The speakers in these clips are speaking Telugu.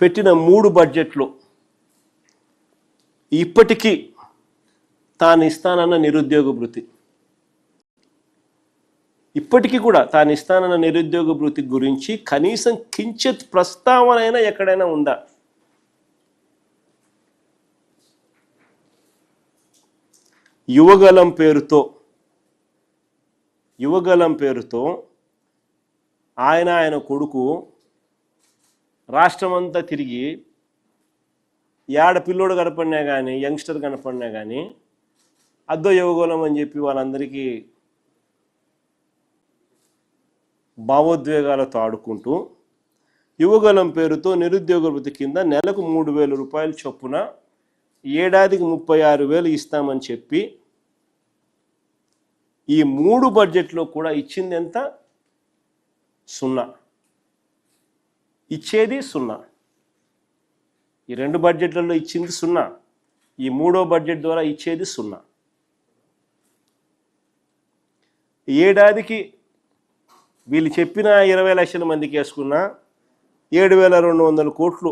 పెట్టిన 3 బడ్జెట్లు ఇప్పటికీ తాను ఇస్తానన్న నిరుద్యోగ భృతి, ఇప్పటికీ కూడా తాను ఇస్తానన్న నిరుద్యోగ భృతి గురించి కనీసం కించిత్ ప్రస్తావనైనా ఎక్కడైనా ఉందా? యువగలం పేరుతో ఆయన కొడుకు రాష్ట్రమంతా తిరిగి ఏడ పిల్లోడు కనపడినా కానీ, యంగ్స్టర్ కనపడినా కానీ అద్దో యువగలం అని చెప్పి వాళ్ళందరికీ భావోద్వేగాలతో ఆడుకుంటూ యువగలం పేరుతో నిరుద్యోగ భృతి కింద నెలకు 3,000 రూపాయలు చొప్పున ఏడాదికి 36,000 ఇస్తామని చెప్పి ఈ 3 బడ్జెట్లో కూడా ఇచ్చింది ఎంత? 0. ఇచ్చేది 0. ఈ 2 బడ్జెట్లలో ఇచ్చింది 0. ఈ 3వ బడ్జెట్ ద్వారా ఇచ్చేది 0. ఏడాదికి వీళ్ళు చెప్పిన 20 లక్షల మందికి వేసుకున్న 7,200 కోట్లు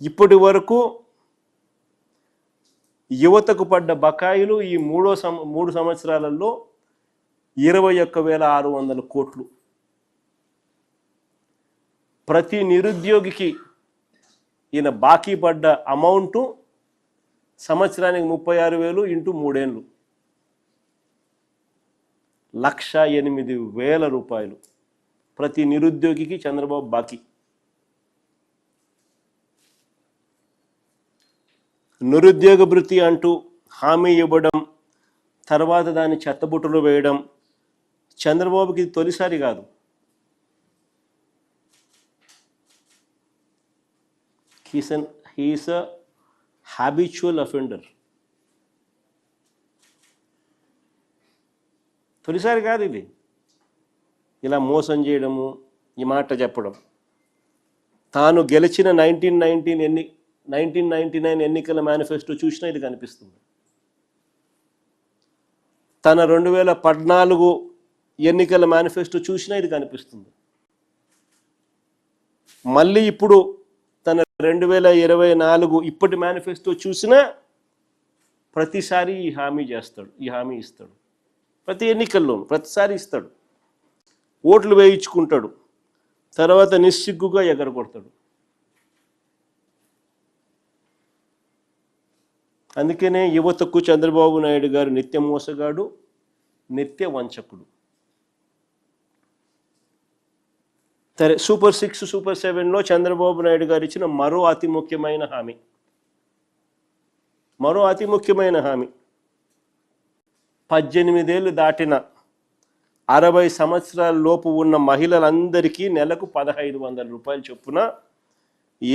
ఇప్పటి వరకు యువతకు పడ్డ బకాయిలు ఈ 3 సంవత్సరాలలో 21,600 కోట్లు. ప్రతి నిరుద్యోగికి ఈయన బాకీ పడ్డ అమౌంటు సంవత్సరానికి 36,000 ఇంటూ 3 ఏళ్ళు 1,08,000 రూపాయలు ప్రతి నిరుద్యోగికి చంద్రబాబు బాకీ. నిరుద్యోగ భృతి అంటూ హామీ ఇవ్వడం, తర్వాత దాన్ని చెత్తబుట్టలో వేయడం చంద్రబాబుకి తొలిసారి కాదు. హీఈస్ అ హ్యాబిచువల్ అఫెండర్. తొలిసారి కాదు ఇది. ఇలా మోసం చేయడము, ఈ మాట చెప్పడం. తాను గెలిచిన 1999 ఎన్నికల మేనిఫెస్టో చూసినా ఇది కనిపిస్తుంది. తన 2014 ఎన్నికల మేనిఫెస్టో చూసినా ఇది కనిపిస్తుంది. మళ్ళీ ఇప్పుడు తన 2024 ఇప్పటి మేనిఫెస్టో చూసినా ప్రతిసారి ఈ హామీ ఇస్తాడు. ప్రతి ఎన్నికల్లోనూ ప్రతిసారి ఇస్తాడు. ఓట్లు వేయించుకుంటాడు, తర్వాత నిస్సిగ్గుగా ఎగరగొడతాడు. అందుకనే యువతకు చంద్రబాబు నాయుడు గారు నిత్య మోసగాడు, నిత్య వంచకుడు. సరే, సూపర్ 6, సూపర్ 7లో చంద్రబాబు నాయుడు గారు ఇచ్చిన మరో అతి ముఖ్యమైన హామీ 18 ఏళ్ళు దాటిన 60 సంవత్సరాల లోపు ఉన్న మహిళలందరికీ నెలకు 1,500 రూపాయలు చొప్పున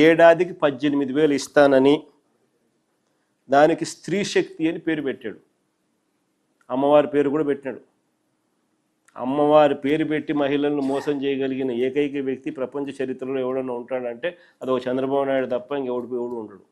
ఏడాదికి 18,000 ఇస్తానని, దానికి స్త్రీ శక్తి అని పేరు పెట్టాడు. అమ్మవారి పేరు కూడా పెట్టినాడు. అమ్మవారి పేరు పెట్టి మహిళలను మోసం చేయగలిగిన ఏకైక వ్యక్తి ప్రపంచ చరిత్రలో ఎవడన్నా ఉంటాడంటే అది ఒక చంద్రబాబు నాయుడు తప్ప ఇంకెవడు ఉండడు.